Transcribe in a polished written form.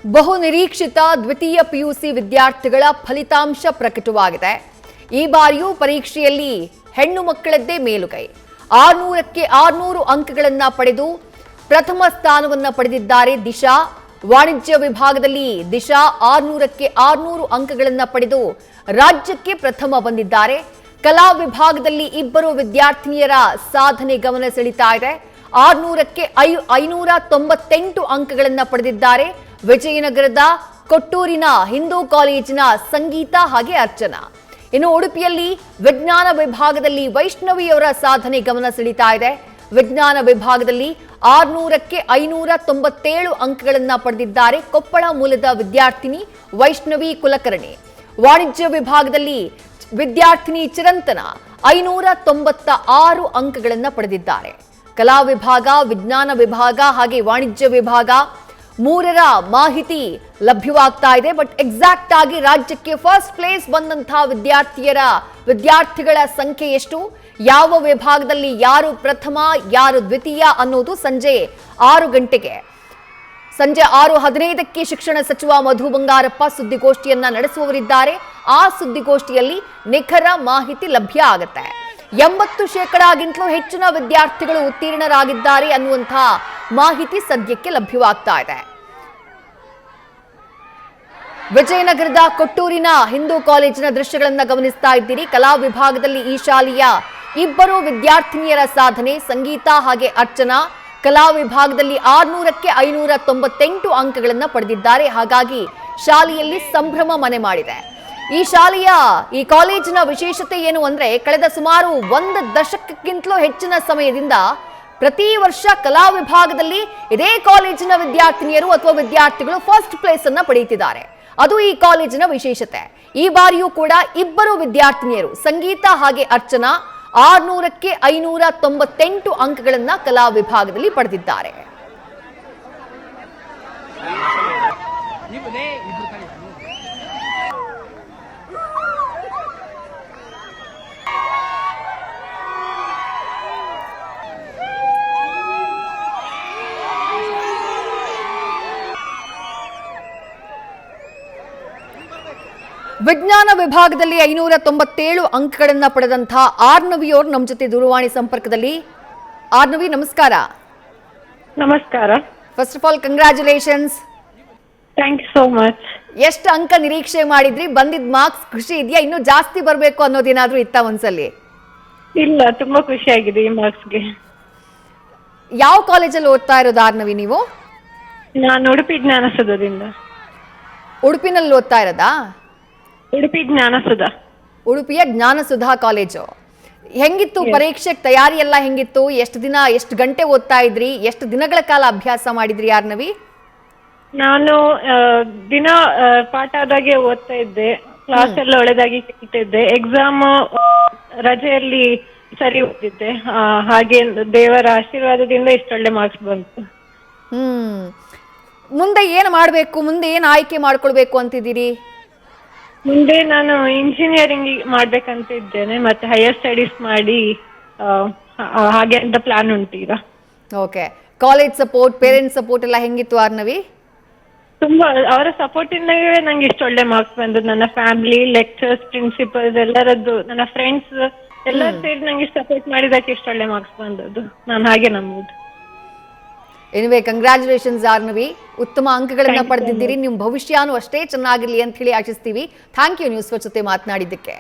ಬಹು ನಿರೀಕ್ಷಿತ ದ್ವಿತೀಯ ಪಿಯುಸಿ ವಿದ್ಯಾರ್ಥಿಗಳ ಫಲಿತಾಂಶ ಪ್ರಕಟವಾಗಿದೆ. ಈ ಬಾರಿಯೂ ಪರೀಕ್ಷೆಯಲ್ಲಿ ಹೆಣ್ಣು ಮಕ್ಕಳದ್ದೇ ಮೇಲುಗೈ. 600ಕ್ಕೆ 600 ಅಂಕಗಳನ್ನು ಪಡೆದು ಪ್ರಥಮ ಸ್ಥಾನವನ್ನು ಪಡೆದಿದ್ದಾರೆ ದಿಶಾ. ವಾಣಿಜ್ಯ ವಿಭಾಗದಲ್ಲಿ ದಿಶಾ 600ಕ್ಕೆ 600 ಅಂಕಗಳನ್ನು ಪಡೆದು ರಾಜ್ಯಕ್ಕೆ ಪ್ರಥಮ ಬಂದಿದ್ದಾರೆ. ಕಲಾ ವಿಭಾಗದಲ್ಲಿ ಇಬ್ಬರು ವಿದ್ಯಾರ್ಥಿನಿಯರ ಸಾಧನೆ ಗಮನ ಸೆಳೀತಾ ಇದೆ. 600ಕ್ಕೆ 598 ಅಂಕಗಳನ್ನು ಪಡೆದಿದ್ದಾರೆ ವಿಜಯನಗರದ ಕೊಟ್ಟೂರಿನ ಹಿಂದೂ ಕಾಲೇಜಿನ ಸಂಗೀತ ಹಾಗೆ ಅರ್ಚನಾ. ಇನ್ನು ಉಡುಪಿಯಲ್ಲಿ ವಿಜ್ಞಾನ ವಿಭಾಗದಲ್ಲಿ ವೈಷ್ಣವಿಯವರ ಸಾಧನೆ ಗಮನ ಸೆಳೀತಾ ಇದೆ. ವಿಜ್ಞಾನ ವಿಭಾಗದಲ್ಲಿ 600ಕ್ಕೆ 597 ಅಂಕಗಳನ್ನು ಪಡೆದಿದ್ದಾರೆ ಕೊಪ್ಪಳ ಮೂಲದ ವಿದ್ಯಾರ್ಥಿನಿ ವೈಷ್ಣವಿ ಕುಲಕರ್ಣಿ. ವಾಣಿಜ್ಯ ವಿಭಾಗದಲ್ಲಿ ವಿದ್ಯಾರ್ಥಿನಿ ಚಿರಂತನ 596 ಅಂಕಗಳನ್ನು ಪಡೆದಿದ್ದಾರೆ. ಕಲಾ ವಿಭಾಗ, ವಿಜ್ಞಾನ ವಿಭಾಗ ಹಾಗೆ ವಾಣಿಜ್ಯ ವಿಭಾಗ ಮೂರರ ಮಾಹಿತಿ ಲಭ್ಯವಾಗ್ತಾ ಇದೆ. ಬಟ್ ಎಕ್ಸಾಕ್ಟ್ ಆಗಿ ರಾಜ್ಯಕ್ಕೆ ಫಸ್ಟ್ ಪ್ಲೇಸ್ ಬಂದಂತಹ ವಿದ್ಯಾರ್ಥಿಗಳ ಸಂಖ್ಯೆ ಎಷ್ಟು, ಯಾವ ವಿಭಾಗದಲ್ಲಿ ಯಾರು ಪ್ರಥಮ ಯಾರು ದ್ವಿತೀಯ ಅನ್ನೋದು ಸಂಜೆ 6 ಗಂಟೆಗೆ, ಸಂಜೆ 6:15ಕ್ಕೆ ಶಿಕ್ಷಣ ಸಚಿವ ಮಧು ಬಂಗಾರಪ್ಪ ಸುದ್ದಿಗೋಷ್ಠಿಯನ್ನ ನಡೆಸುವವರಿದ್ದಾರೆ. ಆ ಸುದ್ದಿಗೋಷ್ಠಿಯಲ್ಲಿ ನಿಖರ ಮಾಹಿತಿ ಲಭ್ಯ ಆಗುತ್ತೆ. 80% ಹೆಚ್ಚಿನ ವಿದ್ಯಾರ್ಥಿಗಳು ಉತ್ತೀರ್ಣರಾಗಿದ್ದಾರೆ ಅನ್ನುವಂತಹ ಮಾಹಿತಿ ಸದ್ಯಕ್ಕೆ ಲಭ್ಯವಾಗ್ತಾ ಇದೆ. ವಿಜಯನಗರದ ಕೊಟ್ಟೂರಿನ ಹಿಂದೂ ಕಾಲೇಜಿನ ದೃಶ್ಯಗಳನ್ನು ಗಮನಿಸ್ತಾ ಇದ್ದೀರಿ. ಕಲಾ ವಿಭಾಗದಲ್ಲಿ ಈ ಶಾಲೆಯ ಇಬ್ಬರು ವಿದ್ಯಾರ್ಥಿನಿಯರ ಸಾಧನೆ ಸಂಗೀತ ಹಾಗೆ ಅರ್ಚನಾ. ಕಲಾ ವಿಭಾಗದಲ್ಲಿ 600ಕ್ಕೆ 598 ಅಂಕಗಳನ್ನು ಪಡೆದಿದ್ದಾರೆ. ಹಾಗಾಗಿ ಶಾಲೆಯಲ್ಲಿ ಸಂಭ್ರಮ ಮನೆ ಮಾಡಿದೆ. ಈ ಕಾಲೇಜಿನ ವಿಶೇಷತೆ ಏನು ಅಂದ್ರೆ, ಕಳೆದ ಸುಮಾರು 1 ದಶಕಕ್ಕಿಂತಲೂ ಹೆಚ್ಚಿನ ಸಮಯದಿಂದ ಪ್ರತಿ ವರ್ಷ ಕಲಾ ವಿಭಾಗದಲ್ಲಿ ಇದೇ ಕಾಲೇಜಿನ ವಿದ್ಯಾರ್ಥಿನಿಯರು ಅಥವಾ ವಿದ್ಯಾರ್ಥಿಗಳು ಫಸ್ಟ್ ಪ್ಲೇಸ್ ಅನ್ನ ಪಡೆಯುತ್ತಿದ್ದಾರೆ. ಅದು ಈ ಕಾಲೇಜಿನ ವಿಶೇಷತೆ. ಈ ಬಾರಿಯೂ ಕೂಡ ಇಬ್ಬರು ವಿದ್ಯಾರ್ಥಿನಿಯರು ಸಂಗೀತ ಹಾಗೆ ಅರ್ಚನಾ 600ಕ್ಕೆ 598 ಅಂಕಗಳನ್ನು ಕಲಾ ವಿಭಾಗದಲ್ಲಿ ಪಡೆದಿದ್ದಾರೆ. ವಿಜ್ಞಾನ ವಿಭಾಗದಲ್ಲಿ 597 ಅಂಕಗಳನ್ನು ಪಡೆದಂತಹ ಆರ್ನವಿಯವರು ನಮ್ಮ ಜೊತೆ ದೂರವಾಣಿ ಸಂಪರ್ಕದಲ್ಲಿ. ಆರ್ನವಿ, ನಮಸ್ಕಾರ. ನಮಸ್ಕಾರ. First of all congratulations. Thank you so much. ಎಷ್ಟು ಅಂಕ ನಿರೀಕ್ಷೆ ಮಾಡಿದ್ರಿ? ಬಂದಿದ್ ಮಾರ್ಕ್ಸ್ ಖುಷಿ ಇದೆಯಾ? ಇನ್ನೂ ಜಾಸ್ತಿ ಬರಬೇಕು ಅನ್ನೋದೇನಾದ್ರೂ ಇತ್ತ ಒಂದ್ಸಲಿ? ಇಲ್ಲ, ತುಂಬಾ ಖುಷಿ ಆಗಿದೆ ಈ ಮಾರ್ಕ್ಸ್ಗೆ. ಯಾವ ಕಾಲೇಜಲ್ಲಿ ಓದ್ತಾ ಇರೋದು ಆರ್ನವಿ ನೀವು? ನಾನು ಉಡುಪಿ ಜ್ಞಾನಸುಧದಿಂದ. ಉಡುಪಿನಲ್ಲಿ ಓದ್ತಾ ಇರೋದಾ? ಉಡುಪಿ ಜ್ಞಾನಸುಧ. ಉಡುಪಿಯ ಜ್ಞಾನಸುಧಾ ಕಾಲೇಜು. ಹೆಂಗಿತ್ತು ಪರೀಕ್ಷೆಗೆ ತಯಾರಿ ಎಲ್ಲ ಹೆಂಗಿತ್ತು? ಎಷ್ಟು ಗಂಟೆ ಓದ್ತಾ ಇದ್ರಿ? ಎಷ್ಟು ದಿನಗಳ ಕಾಲ ಅಭ್ಯಾಸ ಮಾಡಿದ್ರಿ ಆರ್ನವಿ? ನಾನು ದಿನ ಪಾಠ ಆದಾಗೆ ಓದ್ತಾ ಇದ್ದೆ. ಕ್ಲಾಸ್ ಎಲ್ಲ ಒಳ್ಳೆದಾಗಿ ಕೇಳ್ತಿದ್ದೆ. ಎಕ್ಸಾಮ್ ರಜೆಯಲ್ಲಿ ಸರಿ ಓದಿದ್ದೆ. ಹಾಗೆ ದೇವರ ಆಶೀರ್ವಾದದಿಂದ ಇಷ್ಟೊಳ್ಳೆ ಮಾರ್ಕ್ಸ್ ಬಂತು. ಮುಂದೆ ಏನು ಮಾಡಬೇಕು? ಮುಂದೆ ಏನು ಆಯ್ಕೆ ಮಾಡ್ಕೊಳ್ಬೇಕು ಅಂತಿದ್ದೀರಿ? ಮುಂದೆ ನಾನು ಇಂಜಿನಿಯರಿಂಗ್ ಮಾಡ್ಬೇಕಂತ ಇದ್ದೇನೆ, ಮತ್ತೆ ಹೈಯರ್ ಸ್ಟಡೀಸ್ ಮಾಡಿ ಹಾಗೆ ಅಂತ ಪ್ಲಾನ್ ಉಂಟು ಈಗ. Okay. College support, parents support ಎಲ್ಲ ಹೆಂಗಿತ್ತು ಆರ್ನವಿ? ತುಂಬಾ ಅವರ ಸಪೋರ್ಟ್ ಇಂದಾಗೆ ನಂಗೆ ಇಷ್ಟು ಒಳ್ಳೆ ಮಾರ್ಕ್ಸ್ ಬಂದದ್ದು. ನನ್ನ ಫ್ಯಾಮಿಲಿ, ಲೆಕ್ಚರ್ಸ್, ಪ್ರಿನ್ಸಿಪಲ್ಸ್ ಎಲ್ಲರದ್ದು, ನನ್ನ ಫ್ರೆಂಡ್ಸ್ ಎಲ್ಲರೂ ಸೇರಿ ನಂಗೆ ಸಪೋರ್ಟ್ ಮಾಡಿದಕ್ಕೆ ಇಷ್ಟು ಒಳ್ಳೆ ಮಾರ್ಕ್ಸ್ ಬಂದದ್ದು. ನಾನು ಹಾಗೆ ನಂಬುದು. Anyway, congratulations ಆರ್ನವಿ. ಉತ್ತಮ ಅಂಕಗಳನ್ನ ಪಡೆದಿದ್ದೀರಿ. ನಿಮ್ಮ ಭವಿಷ್ಯನೂ ಅಷ್ಟೇ ಚೆನ್ನಾಗಿರ್ಲಿ ಅಂತ ಹೇಳಿ ಆಶಿಸ್ತೀವಿ. ಥ್ಯಾಂಕ್ ಯು ನ್ಯೂಸ್ ಜೊತೆ ಮಾತನಾಡಿದ್ದಕ್ಕೆ.